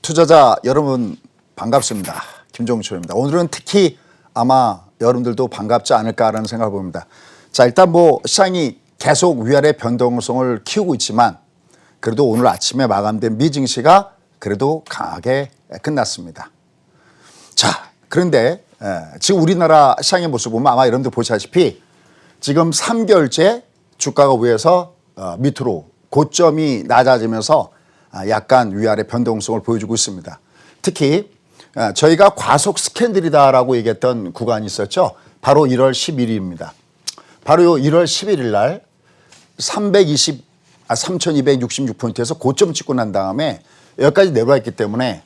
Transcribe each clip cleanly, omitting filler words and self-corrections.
투자자 여러분 반갑습니다. 김종철입니다. 오늘은 특히 아마 여러분들도 반갑지 않을까라는 생각을 봅니다. 자, 일단 시장이 계속 위아래 변동성을 키우고 있지만 그래도 오늘 아침에 마감된 미 증시가 그래도 강하게 끝났습니다. 자, 그런데 지금 우리나라 시장의 모습 보면 아마 여러분들 보시다시피 지금 3개월째 주가가 위에서 밑으로 고점이 낮아지면서 약간 위아래 변동성을 보여주고 있습니다. 특히 저희가 과속 스캔들이다라고 얘기했던 구간이 있었죠. 바로 1월 11일입니다. 바로 1월 11일 날 3,266포인트에서 고점 찍고 난 다음에 여기까지 내려와 있기 때문에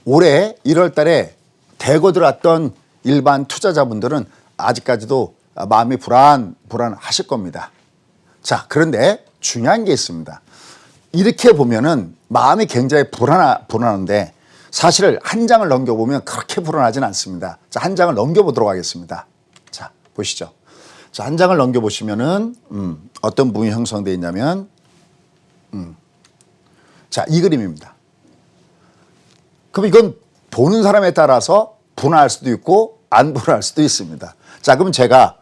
올해 1월 달에 대거 들어왔던 일반 투자자분들은 아직까지도 마음이 불안하실 겁니다. 자, 그런데 중요한 게 있습니다. 이렇게 보면은 마음이 굉장히 불안한데 사실 한 장을 넘겨보면 그렇게 불안하진 않습니다. 자, 한 장을 넘겨보도록 하겠습니다. 자, 보시죠. 자, 한 장을 넘겨보시면은 어떤 부분이 형성되어 있냐면 자, 이 그림입니다. 그럼 이건 보는 사람에 따라서 분할 수도 있고 안 분할 수도 있습니다. 자, 그럼 제가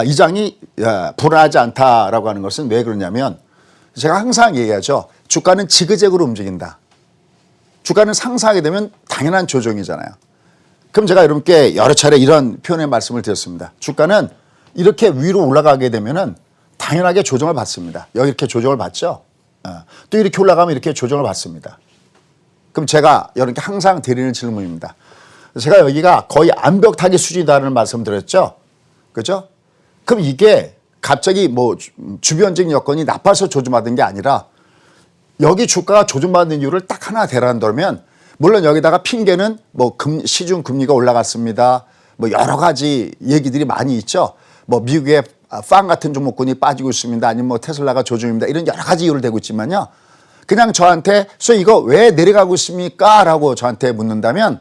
이 장이 불안하지 않다라고 하는 것은 왜 그러냐면 제가 항상 얘기하죠. 주가는 지그재그로 움직인다. 주가는 상승하게 되면 당연한 조정이잖아요. 그럼 제가 여러분께 여러 차례 이런 표현의 말씀을 드렸습니다. 주가는 이렇게 위로 올라가게 되면은 당연하게 조정을 받습니다. 여기 이렇게 조정을 받죠. 또 이렇게 올라가면 이렇게 조정을 받습니다. 그럼 제가 여러분께 항상 드리는 질문입니다. 제가 여기가 거의 암벽타기 수준이다라는 말씀 드렸죠. 그죠? 그럼 이게 갑자기 주변적인 여건이 나빠서 조정받은 게 아니라 여기 주가가 조정받는 이유를 딱 하나 대란다면 물론 여기다가 핑계는 시중 금리가 올라갔습니다. 여러 가지 얘기들이 많이 있죠. 미국의 빵 같은 종목군이 빠지고 있습니다. 아니면 테슬라가 조정입니다. 이런 여러 가지 이유를 대고 있지만요. 그냥 저한테 이거 왜 내려가고 있습니까? 라고 저한테 묻는다면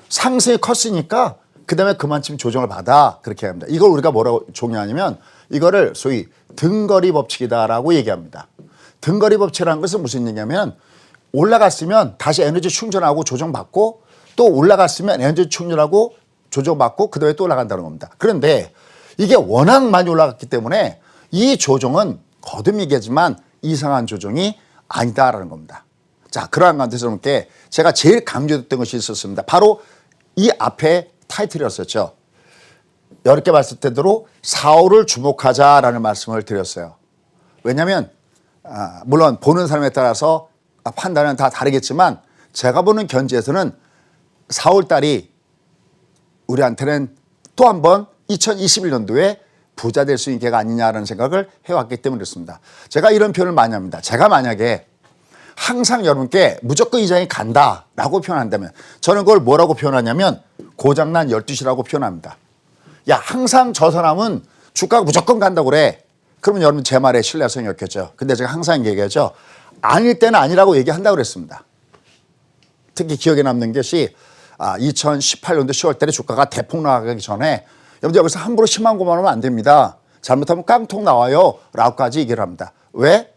상승이 컸으니까 그다음에 그만큼 조정을 받아 그렇게 합니다. 이걸 우리가 뭐라고 종료하냐면 이거를 소위 등거리 법칙이다라고 얘기합니다. 등거리 법칙이라는 것은 무슨 얘기냐면 올라갔으면 다시 에너지 충전하고 조정받고 또 올라갔으면 에너지 충전하고 조정받고 그다음에 또 올라간다는 겁니다. 그런데 이게 워낙 많이 올라갔기 때문에 이 조정은 거듭 얘기하지만 이상한 조정이 아니다라는 겁니다. 자, 그러한 관점에서 여러분께 제가 제일 강조했던 것이 있었습니다. 바로 이 앞에 타이틀이었었죠. 여러 봤을 때대로 4월을 주목하자라는 말씀을 드렸어요. 왜냐하면 물론 보는 사람에 따라서 판단은 다 다르겠지만 제가 보는 견지에서는 4월 달이 우리한테는 또 한 번 2021년도에 부자 될 수 있는 기회가 아니냐라는 생각을 해왔기 때문에 그렇습니다. 제가 이런 표현을 많이 합니다. 제가 만약에 항상 여러분께 무조건 이 장이 간다라고 표현한다면 저는 그걸 뭐라고 표현하냐면 고장난 12시라고 표현합니다. 야, 항상 저 사람은 주가가 무조건 간다고 그래. 그러면 여러분 제 말에 신뢰성이 없겠죠. 근데 제가 항상 얘기하죠. 아닐 때는 아니라고 얘기한다고 그랬습니다. 특히 기억에 남는 것이 2018년도 10월 달에 주가가 대폭 나가기 전에 여러분들 여기서 함부로 10만 고만하면 안 됩니다. 잘못하면 깡통 나와요. 라고까지 얘기를 합니다. 왜?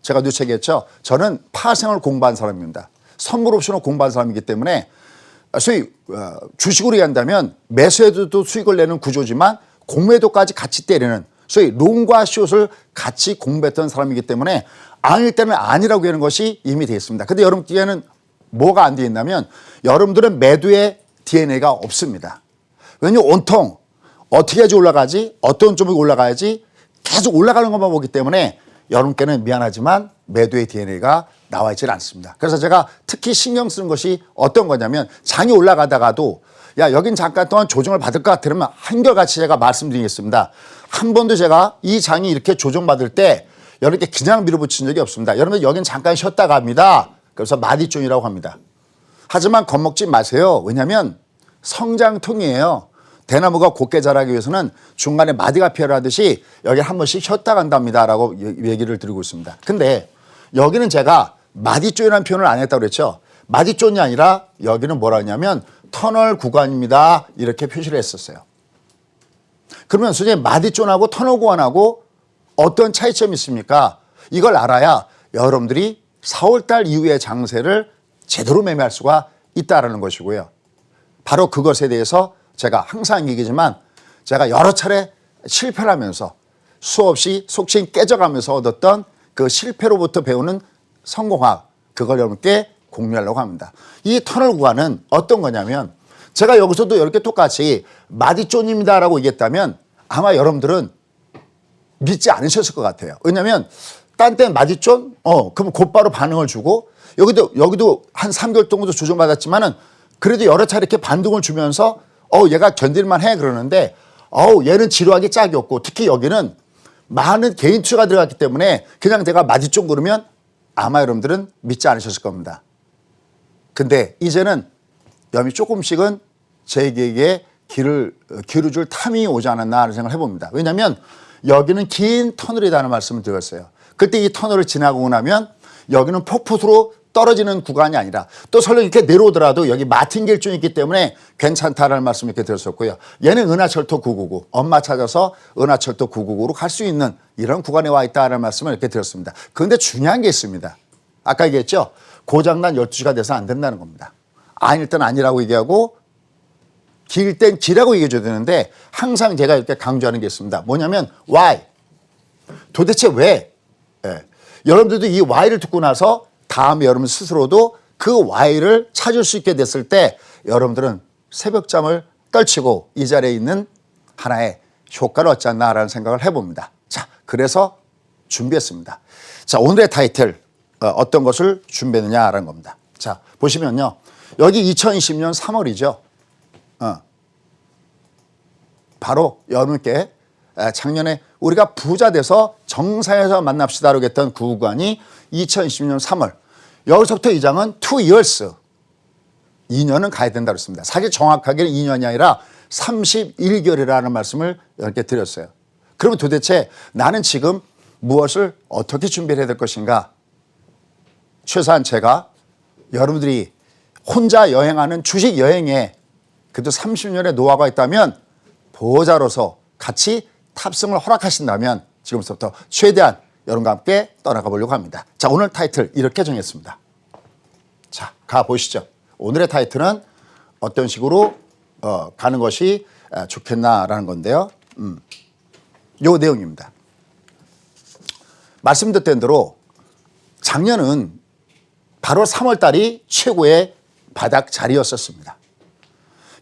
제가 누차겠죠. 저는 파생을 공부한 사람입니다. 선물 옵션을 공부한 사람이기 때문에 소위 주식으로 얘기한다면 매수해도 수익을 내는 구조지만 공매도까지 같이 때리는 소위 롱과 숏을 같이 공부했던 사람이기 때문에 아닐 때는 아니라고 하는 것이 이미 되어 있습니다. 근데 여러분께는 뭐가 안 되어 있냐면 여러분들은 매도의 DNA가 없습니다. 왜냐하면 온통 어떻게 해야지 올라가지? 어떤 쪽이 올라가야지? 계속 올라가는 것만 보기 때문에 여러분께는 미안하지만 매도의 DNA가 나와 있지 않습니다. 그래서 제가 특히 신경 쓰는 것이 어떤 거냐면 장이 올라가다가도 야, 여긴 잠깐 동안 조정을 받을 것 같으면 한결같이 제가 말씀드리겠습니다. 한 번도 제가 이 장이 이렇게 조정받을 때 여러분께 그냥 밀어붙인 적이 없습니다. 여러분 여긴 잠깐 쉬었다 갑니다. 그래서 마디존이라고 합니다. 하지만 겁먹지 마세요. 왜냐하면 성장통이에요. 대나무가 곱게 자라기 위해서는 중간에 마디가 필요하듯이 여기 한 번씩 쉬었다 간답니다. 라고 얘기를 드리고 있습니다. 근데 여기는 제가 마디존이라는 표현을 안 했다고 그랬죠. 마디존이 아니라 여기는 뭐라 하냐면 터널 구간입니다. 이렇게 표시를 했었어요. 그러면 솔직히 마디존하고 터널 구간하고 어떤 차이점이 있습니까? 이걸 알아야 여러분들이 4월달 이후의 장세를 제대로 매매할 수가 있다라는 것이고요. 바로 그것에 대해서 제가 항상 얘기지만 제가 여러 차례 실패를 하면서 수없이 속칭 깨져가면서 얻었던 그 실패로부터 배우는 성공학, 그걸 여러분께 공유하려고 합니다. 이 터널 구간은 어떤 거냐면 제가 여기서도 이렇게 똑같이 마디존입니다라고 얘기했다면 아마 여러분들은 믿지 않으셨을 것 같아요. 왜냐하면 딴 때는 마디존? 그럼 곧바로 반응을 주고 여기도 한 3개월 정도 조정받았지만은 그래도 여러 차례 이렇게 반등을 주면서 얘가 견딜만 해 그러는데 얘는 지루하기 짝이 없고 특히 여기는 많은 개인 투자가 들어갔기 때문에 그냥 제가 마디존 그러면 아마 여러분들은 믿지 않으셨을 겁니다. 근데 이제는 여미 조금씩은 저에게 길을 줄 탐이 오지 않았나 하는 생각을 해봅니다. 왜냐하면 여기는 긴 터널이라는 말씀을 드렸어요. 그때 이 터널을 지나고 나면 여기는 폭포수로 떨어지는 구간이 아니라 또 설령 이렇게 내려오더라도 여기 마틴길존이 있기 때문에 괜찮다라는 말씀을 이렇게 드렸었고요. 얘는 은하철도 999, 엄마 찾아서 은하철도 999로 갈 수 있는 이런 구간에 와 있다라는 말씀을 이렇게 드렸습니다. 그런데 중요한 게 있습니다. 아까 얘기했죠. 고장난 12시가 돼서 안 된다는 겁니다. 아닐 땐 아니라고 얘기하고 길 땐 길라고 얘기해 줘야 되는데 항상 제가 이렇게 강조하는 게 있습니다. 뭐냐면 why? 도대체 왜? 여러분들도 이 why를 듣고 나서 다음에 여러분 스스로도 그 why를 찾을 수 있게 됐을 때 여러분들은 새벽잠을 떨치고 이 자리에 있는 하나의 효과를 얻지 않나라는 생각을 해봅니다. 자, 그래서 준비했습니다. 자, 오늘의 타이틀 어떤 것을 준비했느냐라는 겁니다. 자, 보시면요. 여기 2020년 3월이죠. 바로 여러분께 작년에 우리가 부자 돼서 정상에서 만납시다라고 했던 그 구간이 2020년 3월. 여기서부터 이 장은 2 years. 2년은 가야 된다고 했습니다. 사실 정확하게는 2년이 아니라 31개월이라는 말씀을 이렇게 드렸어요. 그러면 도대체 나는 지금 무엇을 어떻게 준비를 해야 될 것인가? 최소한 제가 여러분들이 혼자 여행하는 주식 여행에 그래도 30년의 노하우가 있다면 보호자로서 같이 탑승을 허락하신다면 지금부터 최대한 여러분과 함께 떠나가 보려고 합니다. 자, 오늘 타이틀 이렇게 정했습니다. 자, 가보시죠. 오늘의 타이틀은 어떤 식으로 가는 것이 좋겠나라는 건데요. 요 내용입니다. 말씀드렸던 대로 작년은 바로 3월 달이 최고의 바닥 자리였었습니다.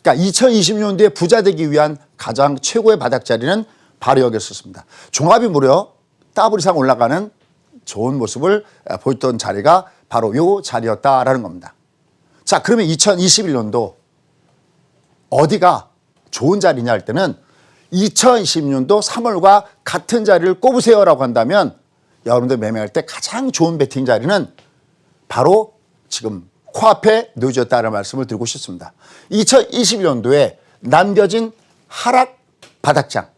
그러니까 2020년도에 부자 되기 위한 가장 최고의 바닥 자리는 바로 여기였었습니다. 종합이 무려 더블 이상 올라가는 좋은 모습을 보였던 자리가 바로 이 자리였다라는 겁니다. 자, 그러면 2021년도 어디가 좋은 자리냐 할 때는 2020년도 3월과 같은 자리를 꼽으세요라고 한다면 여러분들 매매할 때 가장 좋은 베팅 자리는 바로 지금 코앞에 놓여졌다는 말씀을 드리고 싶습니다. 2021년도에 남겨진 하락 바닥장.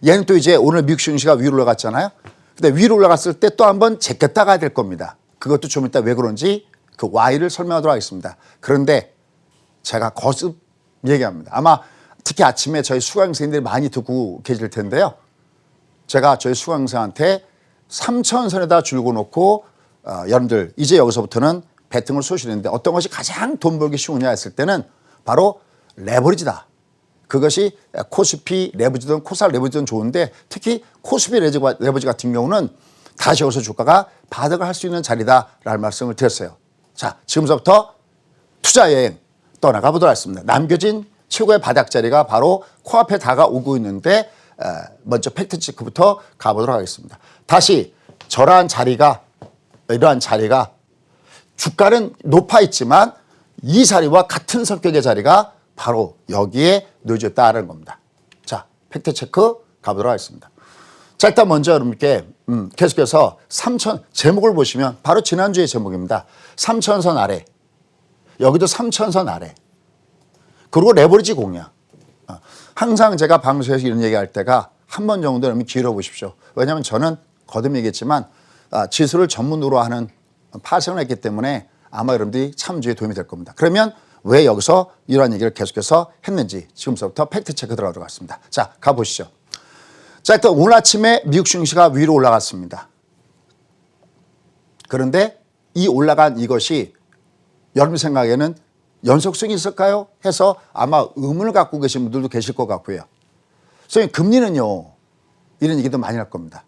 얘는 또 이제 오늘 미국 증시가 위로 올라갔잖아요. 근데 위로 올라갔을 때 또 한번 제꼈다 가야 될 겁니다. 그것도 좀 이따 왜 그런지 그 Y를 설명하도록 하겠습니다. 그런데 제가 거듭 얘기합니다. 아마 특히 아침에 저희 수강생들이 많이 듣고 계실 텐데요. 제가 저희 수강생한테 3,000선에다 줄고 놓고 여러분들 이제 여기서부터는 베팅을 쏘시는데 어떤 것이 가장 돈 벌기 쉬우냐 했을 때는 바로 레버리지다. 그것이 코스피 레버리지든 코스닥 레버리지든 좋은데 특히 코스피 레버리지 같은 경우는 다시 여기서 주가가 바닥을 할 수 있는 자리다라는 말씀을 드렸어요. 자, 지금부터 투자 여행 떠나가 보도록 하겠습니다. 남겨진 최고의 바닥 자리가 바로 코앞에 다가오고 있는데 먼저 팩트 체크부터 가보도록 하겠습니다. 다시 이러한 자리가 주가는 높아 있지만 이 자리와 같은 성격의 자리가 바로 여기에 놓여졌다는 겁니다. 자, 팩트 체크 가보도록 하겠습니다. 자, 일단 먼저 여러분께 계속해서 제목을 보시면 바로 지난주의 제목입니다. 3,000선 아래. 여기도 3,000선 아래. 그리고 레버리지 공략. 항상 제가 방송에서 이런 얘기할 때가 한 번 정도 여러분 기울여 보십시오. 왜냐하면 저는 거듭 얘기했지만 지수를 전문으로 하는 파생을 했기 때문에 아마 여러분들이 참조에 도움이 될 겁니다. 그러면 왜 여기서 이러한 얘기를 계속해서 했는지 지금부터 팩트체크 들어가도록 하겠습니다. 자, 가보시죠. 자, 일단 오늘 아침에 미국 증시가 위로 올라갔습니다. 그런데 이 올라간 이것이 여러분 생각에는 연속성이 있을까요? 해서 아마 의문을 갖고 계신 분들도 계실 것 같고요. 선생님, 금리는요, 이런 얘기도 많이 할 겁니다.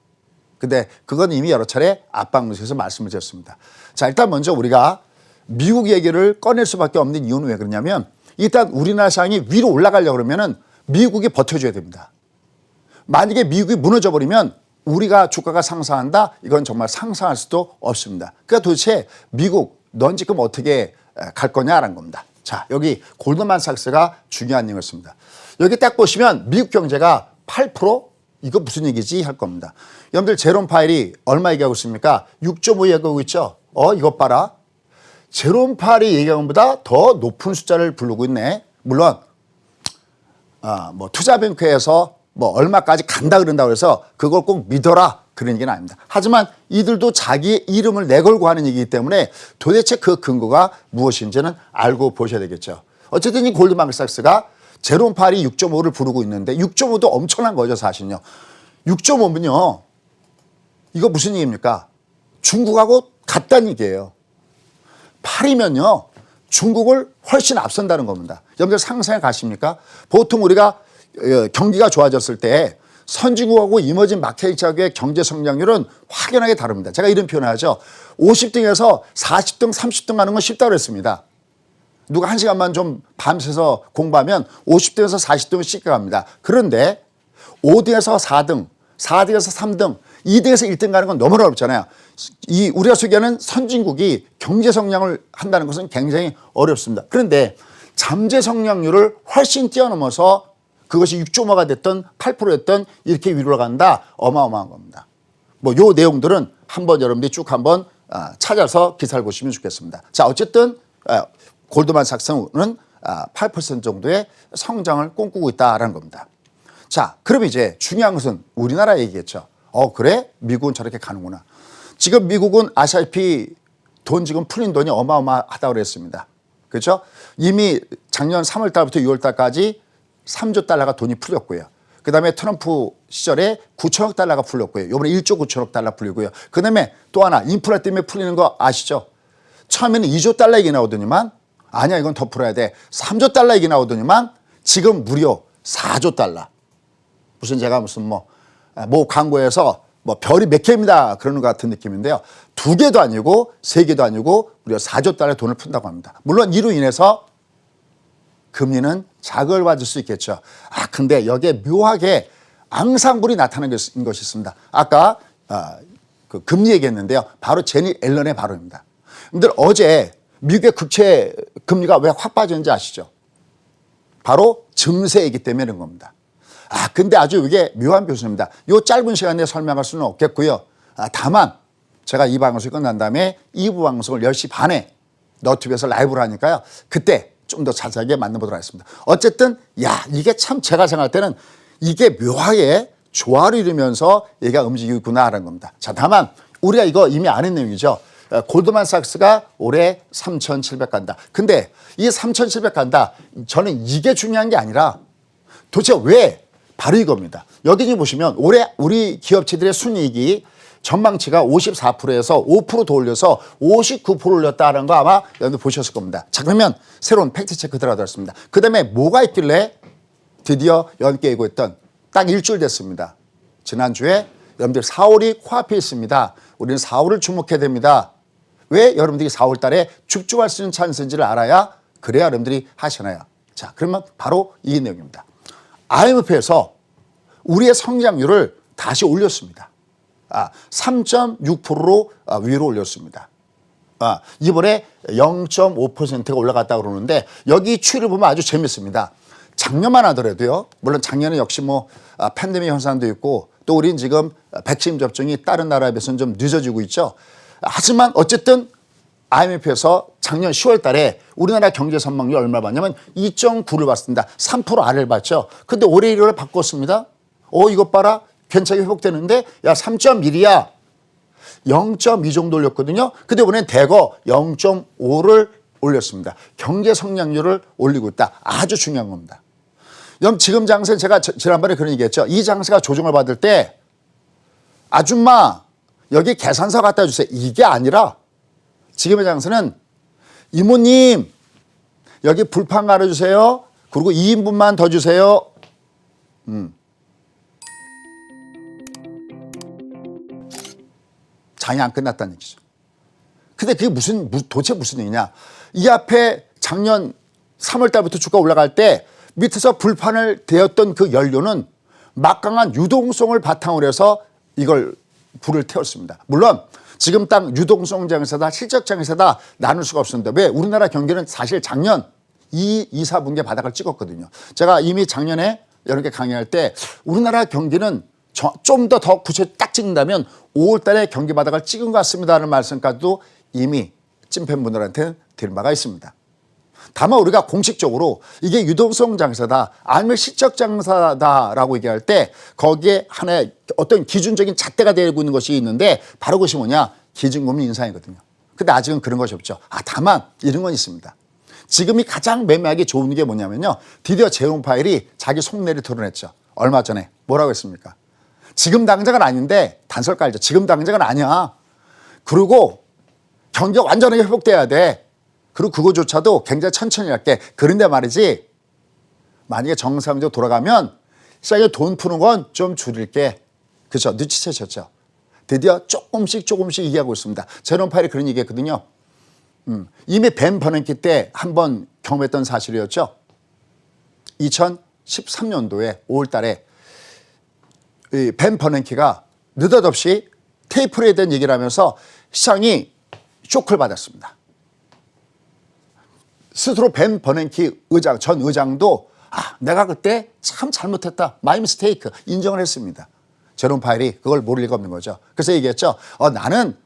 근데 그건 이미 여러 차례 앞방송에서 말씀을 드렸습니다. 자, 일단 먼저 우리가 미국 얘기를 꺼낼 수밖에 없는 이유는 왜 그러냐면, 일단 우리나라 시장이 위로 올라가려고 그러면은 미국이 버텨줘야 됩니다. 만약에 미국이 무너져 버리면 우리가 주가가 상승한다? 이건 정말 상상할 수도 없습니다. 그러니까 도대체 미국, 넌 지금 어떻게 갈 거냐라는 겁니다. 자, 여기 골드만삭스가 중요한 얘기였습니다. 여기 딱 보시면 미국 경제가 8%? 이거 무슨 얘기지? 할 겁니다. 여러분들 제롬 파웰이 얼마 얘기하고 있습니까? 6.5 얘기하고 있죠? 이것 봐라. 제롬 파웰이 얘기한 것보다 더 높은 숫자를 부르고 있네. 물론 뭐 투자뱅크에서 뭐 얼마까지 간다 그런다고 해서 그걸 꼭 믿어라 그런 얘기는 아닙니다. 하지만 이들도 자기의 이름을 내걸고 하는 얘기이기 때문에 도대체 그 근거가 무엇인지는 알고 보셔야 되겠죠. 어쨌든 이 골드만삭스가 제롬 파웰이 6.5를 부르고 있는데 6.5도 엄청난 거죠, 사실은요. 6.5면요. 이거 무슨 얘기입니까? 중국하고 같다는 얘기예요. 8이면요. 중국을 훨씬 앞선다는 겁니다. 여러분들 상상해 가십니까? 보통 우리가 경기가 좋아졌을 때 선진국하고 이머징 마켓 지역의 경제 성장률은 확연하게 다릅니다. 제가 이런 표현을 하죠. 50등에서 40등, 30등 가는 건 쉽다고 그랬습니다. 누가 1시간만 좀 밤새서 공부하면 50등에서 40등은 쉽게 갑니다. 그런데 5등에서 4등, 4등에서 3등, 2등에서 1등 가는 건 너무 어렵잖아요. 우리가 소개하는 선진국이 경제 성장을 한다는 것은 굉장히 어렵습니다. 그런데 잠재 성장률을 훨씬 뛰어넘어서 그것이 6.5가 됐던 8%였던 이렇게 위로 간다. 어마어마한 겁니다. 뭐 요 내용들은 한번 여러분들이 쭉 한번 찾아서 기사를 보시면 좋겠습니다. 자, 어쨌든 골드만삭스는 8% 정도의 성장을 꿈꾸고 있다라는 겁니다. 자, 그럼 이제 중요한 것은 우리나라 얘기겠죠. 그래? 미국은 저렇게 가는구나. 지금 미국은 아시다시피 돈 지금 풀린 돈이 어마어마하다고 그랬습니다. 그렇죠? 이미 작년 3월 달부터 6월 달까지 3조 달러가 돈이 풀렸고요. 그 다음에 트럼프 시절에 9천억 달러가 풀렸고요. 이번에 1조 9천억 달러 풀리고요. 그 다음에 또 하나 인프라 때문에 풀리는 거 아시죠? 처음에는 2조 달러 얘기 나오더니만 아니야 이건 더 풀어야 돼. 3조 달러 얘기 나오더니만 지금 무려 4조 달러. 무슨 제가 무슨 뭐 광고에서 뭐 별이 몇 개입니다. 그러는 것 같은 느낌인데요. 2개도 아니고 3개도 아니고 무려 4조 달러의 돈을 푼다고 합니다. 물론 이로 인해서 금리는 자극을 받을 수 있겠죠. 근데 여기에 묘하게 앙상블이 나타나는 것이 있습니다. 아까 그 금리 얘기했는데요. 바로 제니 앨런의 발언입니다. 여러분들 어제 미국의 국채 금리가 왜 확 빠졌는지 아시죠? 바로 증세이기 때문에 그런 겁니다. 근데 아주 이게 묘한 표현입니다. 이 짧은 시간에 설명할 수는 없겠고요. 다만 제가 이 방송이 끝난 다음에 2부 방송을 10시 반에 너튜브에서 라이브를 하니까요. 그때 좀 더 자세하게 만나보도록 하겠습니다. 어쨌든 이게 참 제가 생각할 때는 이게 묘하게 조화를 이루면서 얘가 움직이고 있구나라는 겁니다. 자, 다만 우리가 이거 이미 아는 내용이죠. 골드만삭스가 올해 3,700 간다. 근데 이 3,700 간다. 저는 이게 중요한 게 아니라 도대체 왜? 바로 이겁니다. 여기 보시면 올해 우리 기업체들의 순이익이 전망치가 54%에서 5% 더 올려서 59% 올렸다는 거 아마 여러분들 보셨을 겁니다. 자, 그러면 새로운 팩트체크 들어가겠습니다. 그 다음에 뭐가 있길래 드디어 연깨이고 있던 딱 일주일 됐습니다. 지난주에 여러분들 4월이 코앞에 있습니다. 우리는 4월을 주목해야 됩니다. 왜? 여러분들이 4월 달에 죽죽할 수 있는 찬스인지를 알아야 그래야 여러분들이 하시나요? 자, 그러면 바로 이 내용입니다. IMF에서 우리의 성장률을 다시 올렸습니다. 3.6%로 위로 올렸습니다. 이번에 0.5%가 올라갔다고 그러는데 여기 추이를 보면 아주 재밌습니다. 작년만 하더라도요. 물론 작년에 역시 뭐 팬데믹 현상도 있고 또 우리는 지금 백신 접종이 다른 나라에 비해서는 좀 늦어지고 있죠. 하지만 어쨌든 IMF에서 작년 10월 달에 우리나라 경제 전망률이 얼마 봤냐면 2.9를 봤습니다. 3% 아래를 봤죠. 근데 올해 1월에 바꿨습니다. 이것 봐라. 괜찮게 회복되는데 3.1이야. 0.2 정도 올렸거든요. 근데 이번엔 대거 0.5를 올렸습니다. 경제 성장률을 올리고 있다. 아주 중요한 겁니다. 지금 장세는 제가 지난번에 그런 얘기했죠. 이 장세가 조정을 받을 때 아줌마 여기 계산서 갖다 주세요. 이게 아니라 지금의 장세는 이모님 여기 불판 갈아주세요. 그리고 2인분만 더 주세요. 장이 안 끝났다는 얘기죠. 근데 그게 도대체 무슨 얘기냐. 이 앞에 작년 3월 달부터 주가 올라갈 때 밑에서 불판을 대었던 그 연료는 막강한 유동성을 바탕으로 해서 이걸 불을 태웠습니다. 물론 지금 딱 유동성 장세다 실적 장세다 나눌 수가 없었는데 왜 우리나라 경기는 사실 작년 2, 4분기에 바닥을 찍었거든요. 제가 이미 작년에 이렇게 강의할 때 우리나라 경기는 좀 더 구체적으로 딱 찍는다면 5월 달에 경기 바닥을 찍은 것 같습니다라는 말씀까지도 이미 찐팬분들한테 드린 바가 있습니다. 다만 우리가 공식적으로 이게 유동성 장사다 아니면 실적 장사다라고 얘기할 때 거기에 하나의 어떤 기준적인 잣대가 되고 있는 것이 있는데 바로 그것이 뭐냐 기준금리 인상이거든요. 근데 아직은 그런 것이 없죠. 다만 이런 건 있습니다. 지금이 가장 매매하기 좋은 게 뭐냐면요. 드디어 제롬 파웰이 자기 속내를 드러냈죠. 얼마 전에 뭐라고 했습니까? 지금 당장은 아닌데 단설 깔죠. 지금 당장은 아니야. 그리고 경기가 완전하게 회복돼야 돼. 그리고 그거조차도 굉장히 천천히 할게. 그런데 말이지 만약에 정상적으로 돌아가면 시장에 돈 푸는 건 좀 줄일게. 그렇죠. 눈치채셨죠. 드디어 조금씩 얘기하고 있습니다. 제롬 파웰이 그런 얘기했거든요. 이미 벤 버냉키 때 한번 경험했던 사실이었죠. 2013년도에 5월 달에 벤 버냉키가 느닷없이 테이프에 대한 얘기를 하면서 시장이 쇼크를 받았습니다. 스스로 벤 버냉키 전 의장도 내가 그때 참 잘못했다. 마이 미스테이크 인정을 했습니다. 제롬 파웰이 그걸 모를 리가 없는 거죠. 그래서 얘기했죠. 나는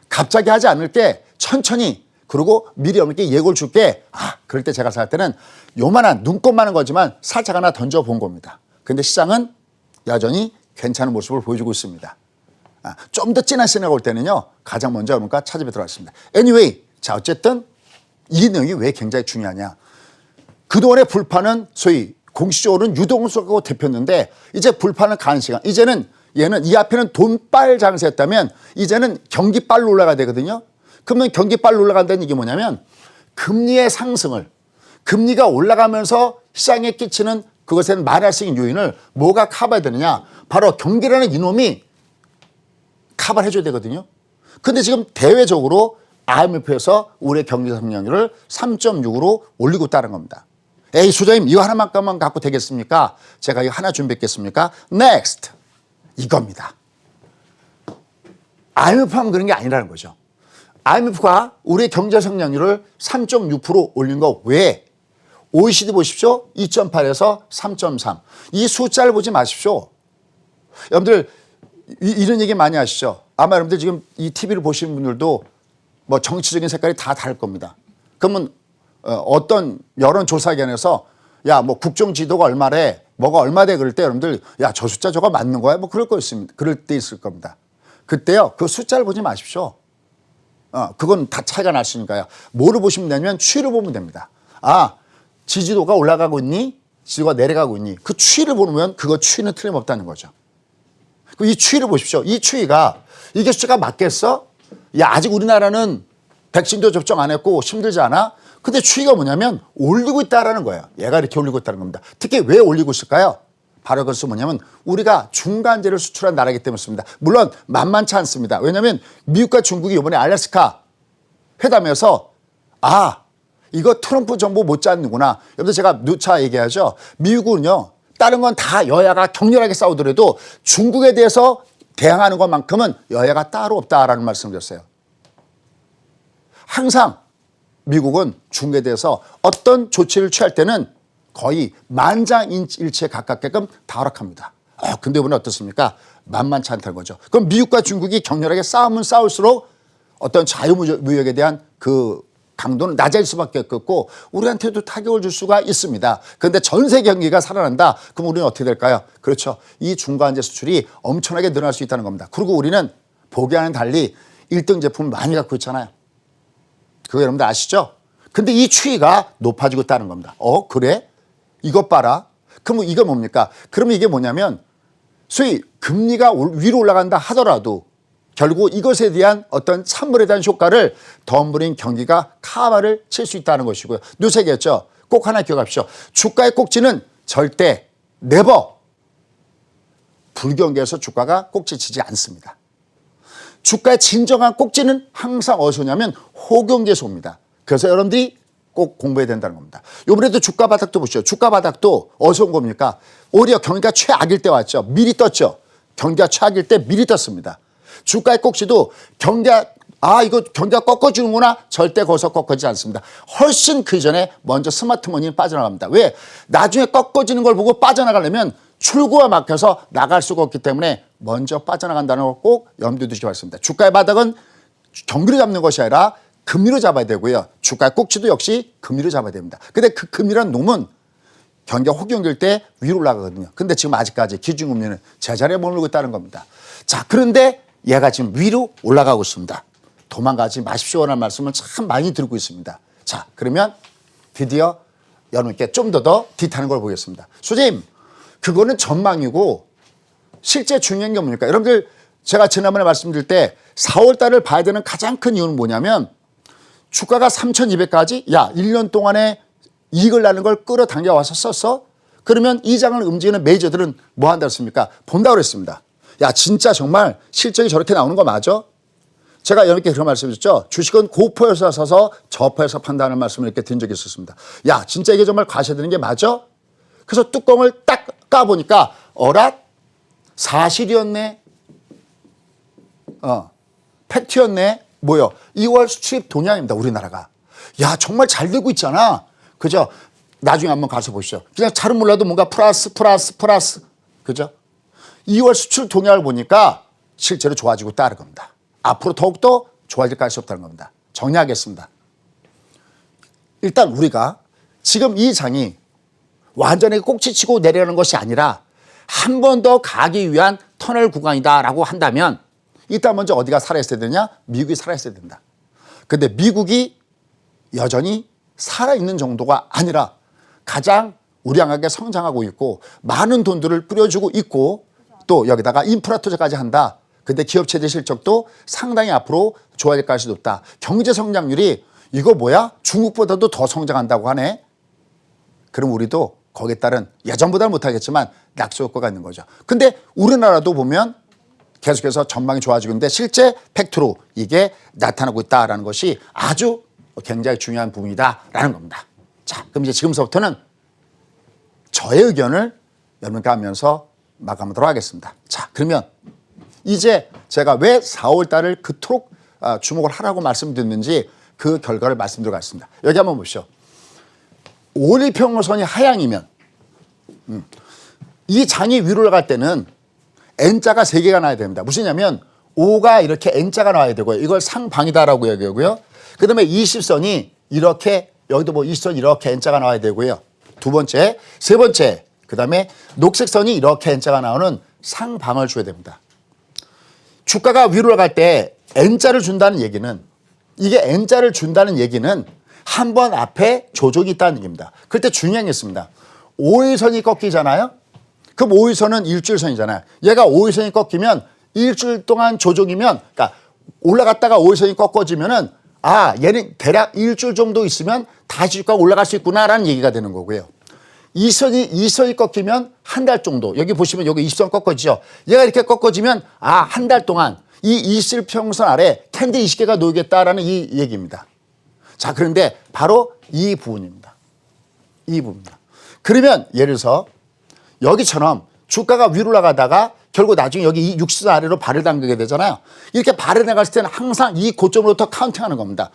갑자기 하지 않을게. 천천히. 그리고 미리 어머니께 예고를 줄게. 그럴 때 제가 살 때는 요만한 눈곱만한 거지만 살짝 하나 던져본 겁니다. 근데 시장은 여전히 괜찮은 모습을 보여주고 있습니다. 좀 더 진한 시나리오가 올 때는요. 가장 먼저 여러분과 찾아뵙도록 하겠습니다. Anyway, 자 어쨌든 이 내용이 왜 굉장히 중요하냐. 그동안의 불판은 소위 공식적으로는 유동성하고 대표였는데 이제 불판을 가는 시간. 이제는 얘는 이 앞에는 돈빨 장세였다면 이제는 경기빨로 올라가야 되거든요. 그러면 경기빨로 올라간다는 얘기 뭐냐면 금리의 상승을 금리가 올라가면서 시장에 끼치는 그것에는 말할 수 있는 요인을 뭐가 커버해야 되느냐. 바로 경기라는 이놈이 커버를 해줘야 되거든요. 근데 지금 대외적으로 IMF에서 우리의 경기 성장률을 3.6으로 올리고 있다는 겁니다. 에이 소장님 이거 하나만큼만 갖고 되겠습니까? 제가 이거 하나 준비했겠습니까? Next 이겁니다. IMF만 그런 게 아니라는 거죠. IMF가 우리의 경제 성장률을 3.6% 올린 거 왜? OECD 보십시오. 2.8에서 3.3. 이 숫자를 보지 마십시오. 여러분들 이런 얘기 많이 하시죠. 아마 여러분들 지금 이 TV를 보시는 분들도 뭐 정치적인 색깔이 다 다를 겁니다. 그러면 어떤 여론조사기관에서 야 뭐 국정 지도가 얼마래 뭐가 얼마 돼 그럴 때 여러분들 야 저 숫자 저거 맞는 거야? 뭐 그럴 거 있습니다. 그럴 때 있을 겁니다. 그때요 그 숫자를 보지 마십시오. 그건 다 차이가 날 수 있으니까요. 뭐를 보시면 되냐면 추이를 보면 됩니다. 지지도가 올라가고 있니? 지지도가 내려가고 있니? 그 추이를 보면 그거 추이는 틀림없다는 거죠. 이 추이를 보십시오. 이 추이가 이게 숫자가 맞겠어? 야 아직 우리나라는 백신도 접종 안 했고 힘들지 않아? 근데 추이가 뭐냐면 올리고 있다라는 거예요. 얘가 이렇게 올리고 있다는 겁니다. 특히 왜 올리고 있을까요? 바로 그것은 뭐냐면 우리가 중간재를 수출한 나라이기 때문입니다. 물론 만만치 않습니다. 왜냐하면 미국과 중국이 이번에 알래스카 회담에서 이거 트럼프 정부 못지않는구나. 여러분들 제가 누차 얘기하죠. 미국은요. 다른 건 다 여야가 격렬하게 싸우더라도 중국에 대해서 대항하는 것만큼은 여야가 따로 없다라는 말씀을 드렸어요. 항상 미국은 중국에 대해서 어떤 조치를 취할 때는 거의 만장일치에 가깝게끔 다 허락합니다. 근데 이번에 어떻습니까? 만만치 않다는 거죠. 그럼 미국과 중국이 격렬하게 싸우면 싸울수록 어떤 자유무역에 대한 그 강도는 낮아질 수밖에 없고 우리한테도 타격을 줄 수가 있습니다. 그런데 전 세계 경기가 살아난다. 그럼 우리는 어떻게 될까요? 그렇죠. 이 중간재 수출이 엄청나게 늘어날 수 있다는 겁니다. 그리고 우리는 보기와는 달리 1등 제품을 많이 갖고 있잖아요. 그거 여러분들 아시죠? 근데 이 추이가 높아지고 있다는 겁니다. 그래? 이것 봐라. 그럼 이거 뭡니까? 그러면 이게 뭐냐면 소위 금리가 위로 올라간다 하더라도 결국 이것에 대한 어떤 찬물에 대한 효과를 덤브린 경기가 카바를 칠 수 있다는 것이고요. 뇌세계였죠. 꼭 하나 기억하십시오. 주가의 꼭지는 절대 네버 불경기에서 주가가 꼭지 치지 않습니다. 주가의 진정한 꼭지는 항상 어디서 오냐면 호경기에서 옵니다. 그래서 여러분들이 꼭 공부해야 된다는 겁니다. 이번에도 주가 바닥도 보시죠. 주가 바닥도 어디서 온 겁니까? 오히려 경기가 최악일 때 왔죠. 미리 떴죠. 경기가 최악일 때 미리 떴습니다. 주가의 꼭지도 이거 경기가 꺾어주는구나. 절대 거기서 꺾어지지 않습니다. 훨씬 그 이전에 먼저 스마트머니는 빠져나갑니다. 왜? 나중에 꺾어지는 걸 보고 빠져나가려면 출구가 막혀서 나갈 수가 없기 때문에 먼저 빠져나간다는 걸 꼭 염두에 두시기 바랍니다. 주가의 바닥은 경기로 잡는 것이 아니라 금리로 잡아야 되고요. 주가의 꼭지도 역시 금리로 잡아야 됩니다. 근데 그 금리란 놈은 경기가 호경기일 때 위로 올라가거든요. 근데 지금 아직까지 기준금리는 제자리에 머물고 있다는 겁니다. 자, 그런데 얘가 지금 위로 올라가고 있습니다. 도망가지 마십시오라는 말씀을 참 많이 드리고 있습니다. 자, 그러면 드디어 여러분께 좀 더 딥하는 걸 보겠습니다. 선생님, 그거는 전망이고 실제 중요한 게 뭡니까? 여러분들 제가 지난번에 말씀드릴 때 4월 달을 봐야 되는 가장 큰 이유는 뭐냐면 주가가 3,200까지 1년 동안에 이익을 나는 걸 끌어당겨 와서 썼어? 그러면 이 장을 움직이는 메이저들은 뭐 한다고 했습니까? 본다고 그랬습니다. 진짜 정말 실적이 저렇게 나오는 거 맞아? 제가 여러분께 그런 말씀을 드렸죠. 주식은 고포에서 사서 저포에서 판다는 말씀을 이렇게 드린 적이 있었습니다. 진짜 이게 정말 과세되는 게 맞아? 그래서 뚜껑을 딱 까보니까 사실이었네. 팩트였네. 뭐요? 2월 수출입 동향입니다. 우리나라가. 정말 잘 되고 있잖아. 그죠? 나중에 한번 가서 보시죠. 그냥 잘은 몰라도 뭔가 플러스. 그죠? 2월 수출 동향을 보니까 실제로 좋아지고 있다는 겁니다. 앞으로 더욱더 좋아질 가능성이 없다는 겁니다. 정리하겠습니다. 일단 우리가 지금 이 장이 완전히 꼭지치고 내려가는 것이 아니라 한 번 더 가기 위한 터널 구간이다라고 한다면 일단 먼저 어디가 살아있어야 되냐? 미국이 살아있어야 된다. 근데 미국이 여전히 살아있는 정도가 아니라 가장 우량하게 성장하고 있고 많은 돈들을 뿌려주고 있고 또 여기다가 인프라 투자까지 한다. 근데 기업체들 실적도 상당히 앞으로 좋아질 가능성이 높다. 경제 성장률이 이거 뭐야? 중국보다도 더 성장한다고 하네. 그럼 우리도 거기에 따른 예전보다는 못하겠지만 낙수 효과가 있는 거죠. 근데 우리나라도 보면 계속해서 전망이 좋아지고 있는데 실제 팩트로 이게 나타나고 있다는 것이 아주 굉장히 중요한 부분이다라는 겁니다. 자, 그럼 이제 지금서부터는 저의 의견을 여러분과 하면서 마감하도록 하겠습니다. 자, 그러면 이제 제가 왜 4월 달을 그토록 주목을 하라고 말씀드렸는지 그 결과를 말씀드리겠습니다. 여기 한번 보시죠. 5일평선이 하향이면 이 장이 위로 올라갈 때는 N자가 3개가 나야 됩니다. 무슨냐면 5가 이렇게 N자가 나와야 되고요. 이걸 상방이다라고 얘기하고요. 그 다음에 20선이 이렇게 여기도 20선 이렇게 N자가 나와야 되고요. 두 번째, 세 번째, 그 다음에 녹색선이 이렇게 N자가 나오는 상방을 줘야 됩니다. 주가가 위로 올라갈 때 N자를 준다는 얘기는 이게 N자를 준다는 얘기는 한 번 앞에 조정이 있다는 얘기입니다. 그럴 때 중요한 게 있습니다. 5일선이 꺾이잖아요. 그럼 5일선은 일주일선이잖아요. 얘가 5일선이 꺾이면 일주일 동안 조정이면 그러니까 올라갔다가 5일선이 꺾어지면은 얘는 대략 일주일 정도 있으면 다시 주가가 올라갈 수 있구나라는 얘기가 되는 거고요. 2선이 꺾이면 한 달 정도. 여기 보시면 여기 20선 꺾어지죠. 얘가 이렇게 꺾어지면 한 달 동안 이 21평선 아래 캔디 20개가 놓이겠다라는 이 얘기입니다. 자, 그런데 바로 이 부분입니다. 이 부분입니다. 그러면 예를 들어서 여기처럼 주가가 위로 올라가다가 결국 나중에 여기 이 60선 아래로 발을 당기게 되잖아요. 이렇게 발을 나갔을 때는 항상 이 고점으로부터 카운팅하는 겁니다.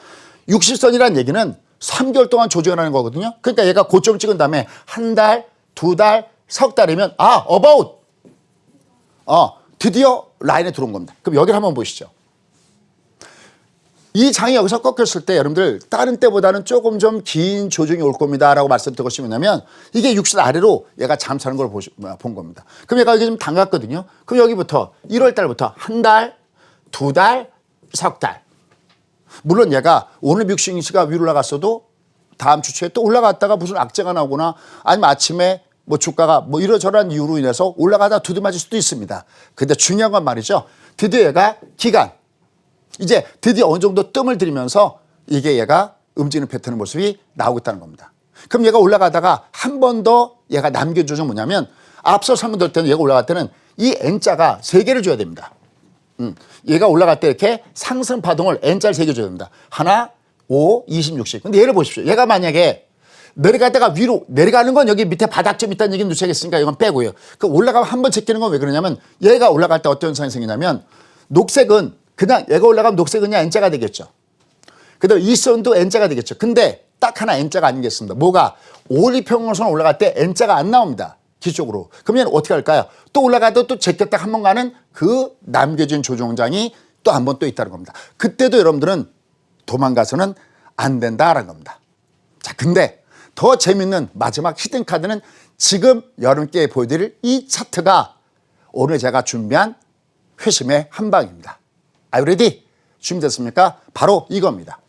60선이라는 얘기는 3개월 동안 조정하는 거거든요. 그러니까 얘가 고점 찍은 다음에 한 달, 두 달, 석 달이면 about 드디어 라인에 들어온 겁니다. 그럼 여기를 한번 보시죠. 이 장이 여기서 꺾였을 때 여러분들 다른 때보다는 조금 좀 긴 조정이 올 겁니다 라고 말씀드린 것이 뭐냐면 이게 60선 아래로 얘가 잠차는 걸 본 겁니다. 그럼 얘가 여기 좀 담갔거든요. 그럼 여기부터 1월 달부터 한 달, 두 달, 석 달. 물론 얘가 오늘 미국 증시가 위로 올라갔어도 다음 주 초에 또 올라갔다가 무슨 악재가 나오거나 아니면 아침에 주가가 이러저러한 이유로 인해서 올라가다 두드맞을 수도 있습니다. 근데 중요한 건 말이죠. 드디어 얘가 기간, 이제 드디어 어느 정도 뜸을 들이면서 이게 얘가 움직이는 패턴의 모습이 나오고 있다는 겁니다. 그럼 얘가 올라가다가 한 번 더 얘가 남겨준 건 뭐냐면 앞서 설명드릴 때는 얘가 올라갈 때는 이 N자가 3개를 줘야 됩니다. 얘가 올라갈 때 이렇게 상승 파동을 N자를 3개 줘야 됩니다. 하나, 5, 20, 60. 근데 얘를 보십시오. 얘가 만약에 내려가다가 위로 내려가는 건 여기 밑에 바닥점 있다는 얘기는 놓쳐야겠으니까 이건 빼고요. 그 올라가면 한 번 제끼는 건 왜 그러냐면 얘가 올라갈 때 어떤 현상이 생기냐면 녹색은 그냥 얘가 올라가면 녹색은 그냥 N자가 되겠죠. 그다음에 이 선도 N자가 되겠죠. 근데 딱 하나 N자가 아니겠습니다. 뭐가? 올리평균선 올라갈 때 N자가 안 나옵니다. 기적으로. 그러면 어떻게 할까요? 또 올라가도 또 제꼈다 한 번 가는 그 남겨진 조정장이 또 한 번 또 있다는 겁니다. 그때도 여러분들은 도망가서는 안 된다라는 겁니다. 자, 근데 더 재밌는 마지막 히든카드는 지금 여러분께 보여드릴 이 차트가 오늘 제가 준비한 회심의 한방입니다. Are you ready? 준비됐습니까? 바로 이겁니다.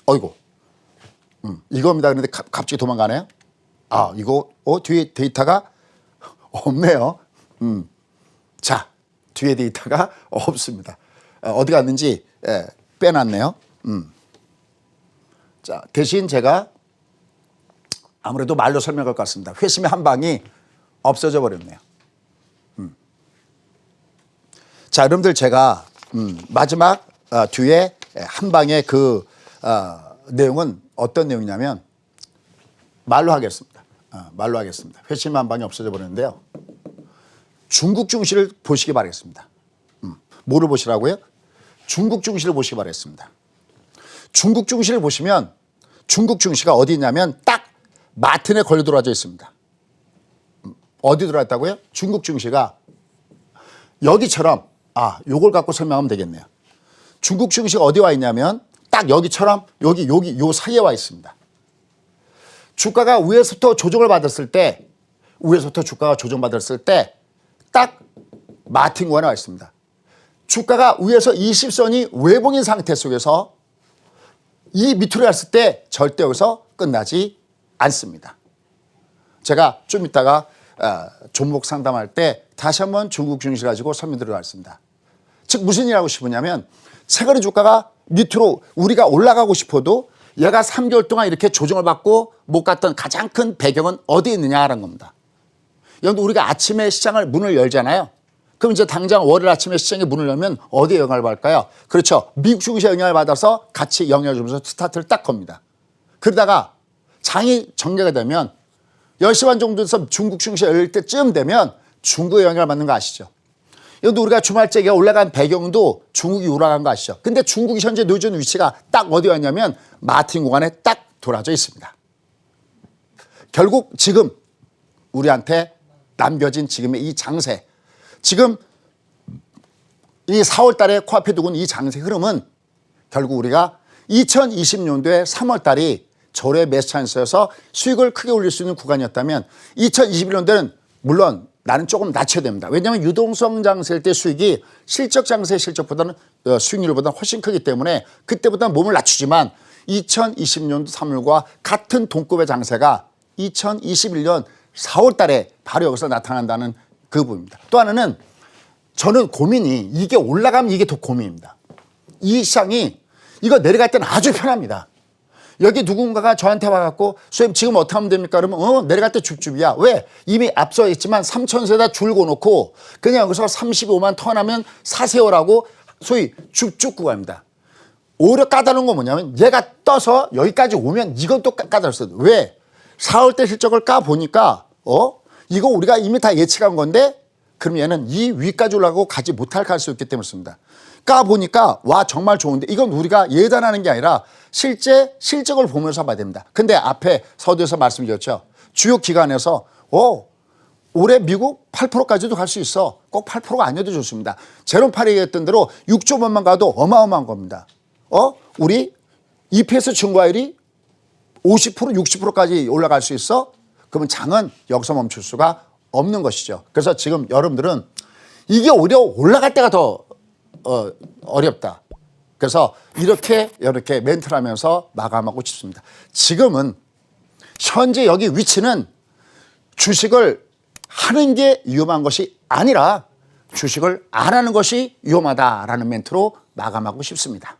어이구. 이겁니다. 그런데 갑자기 도망가네요. 아, 이거, 뒤에 데이터가 없네요. 자, 뒤에 데이터가 없습니다. 어디 갔는지 빼놨네요. 자, 대신 제가 아무래도 말로 설명할 것 같습니다. 회심의 한 방이 없어져 버렸네요. 자, 여러분들 제가 마지막 뒤에 한 방의 그 내용은 어떤 내용이냐면 말로 하겠습니다. 말로 하겠습니다. 회심 한 방이 없어져 버렸는데요. 중국 증시를 보시기 바라겠습니다. 뭐를 보시라고요? 중국 증시를 보시기 바라겠습니다. 중국 증시를 보시면 중국 증시가 어디 있냐면 딱 마틴에 걸려 들어와져 있습니다. 어디 들어왔다고요? 중국 증시가 여기처럼 요걸 갖고 설명하면 되겠네요. 중국 증시가 어디 와 있냐면 딱 여기처럼 여기 요 사이에 와 있습니다. 주가가 위에서부터 조정을 받았을 때 위에서부터 주가가 조정받았을 때 딱 마틴 구간에 와 있습니다. 주가가 위에서 20선이 외봉인 상태 속에서 이 밑으로 갔을 때 절대 여기서 끝나지 않습니다. 제가 좀 이따가 종목 상담할 때 다시 한번 중국 증시 가지고 설명드리도록 하겠습니다. 즉 무슨 일 하고 싶으냐면 최근에 주가가 밑으로 우리가 올라가고 싶어도 얘가 3개월 동안 이렇게 조정을 받고 못 갔던 가장 큰 배경은 어디에 있느냐라는 겁니다. 여러분 우리가 아침에 시장을 문을 열잖아요. 그럼 이제 당장 월요일 아침에 시장에 문을 열면 어디에 영향을 받을까요? 그렇죠. 미국 증시에 영향을 받아서 같이 영향을 주면서 스타트를 딱 겁니다. 그러다가 장이 전개가 되면 10시 반 정도 돼서 중국 증시가 열릴 때쯤 되면 중국의 영향을 받는 거 아시죠? 여러분 우리가 주말째가 올라간 배경도 중국이 올라간 거 아시죠? 근데 중국이 현재 놓여진 위치가 딱 어디 왔냐면 마틴 구간에 딱 돌아져 있습니다. 결국 지금 우리한테 남겨진 지금의 이 장세, 지금 이 4월 달에 코앞에 두고 있는 이 장세 흐름은 결국 우리가 2020년도에 3월 달이 절호의 매수 찬스여서 수익을 크게 올릴 수 있는 구간이었다면 2021년도에는 물론 나는 조금 낮춰야 됩니다. 왜냐하면 유동성 장세일 때 수익이 실적 장세의 실적보다는 수익률보다는 훨씬 크기 때문에 그때보다는 몸을 낮추지만 2020년도 3월과 같은 동급의 장세가 2021년 4월 달에 바로 여기서 나타난다는 그 부분입니다. 또 하나는 저는 고민이 이게 올라가면 이게 더 고민입니다. 이 시장이 이거 내려갈 때는 아주 편합니다. 여기 누군가가 저한테 와갖고 선생님 지금 어떻게 하면 됩니까? 그러면 내려갈 때 줍줍이야. 왜? 이미 앞서 있지만 3,000세다 줄고 놓고 그냥 여기서 35만 턴하면 사세요라고 소위 줍줍 구간입니다. 오히려 까다로운 건 뭐냐면 얘가 떠서 여기까지 오면 이건 또 까다로웠어요. 왜? 4월 때 실적을 까보니까 이거 우리가 이미 다 예측한 건데 그럼 얘는 이 위까지 올라가고 가지 못할 가능성이 있기 때문에 그렇습니다. 까보니까 와 정말 좋은데 이건 우리가 예단하는 게 아니라 실제 실적을 보면서 봐야 됩니다. 근데 앞에 서두에서 말씀드렸죠. 주요 기관에서 올해 미국 8%까지도 갈 수 있어. 꼭 8%가 아니어도 좋습니다. 제롬 파리 얘기했던 대로 6조 원만 가도 어마어마한 겁니다. 우리 EPS 증가율이 50% 60%까지 올라갈 수 있어? 그러면 장은 여기서 멈출 수가 없는 것이죠. 그래서 지금 여러분들은 이게 오히려 올라갈 때가 더 어렵다. 그래서 이렇게 멘트를 하면서 마감하고 싶습니다. 지금은 현재 여기 위치는 주식을 하는 게 위험한 것이 아니라 주식을 안 하는 것이 위험하다라는 멘트로 마감하고 싶습니다.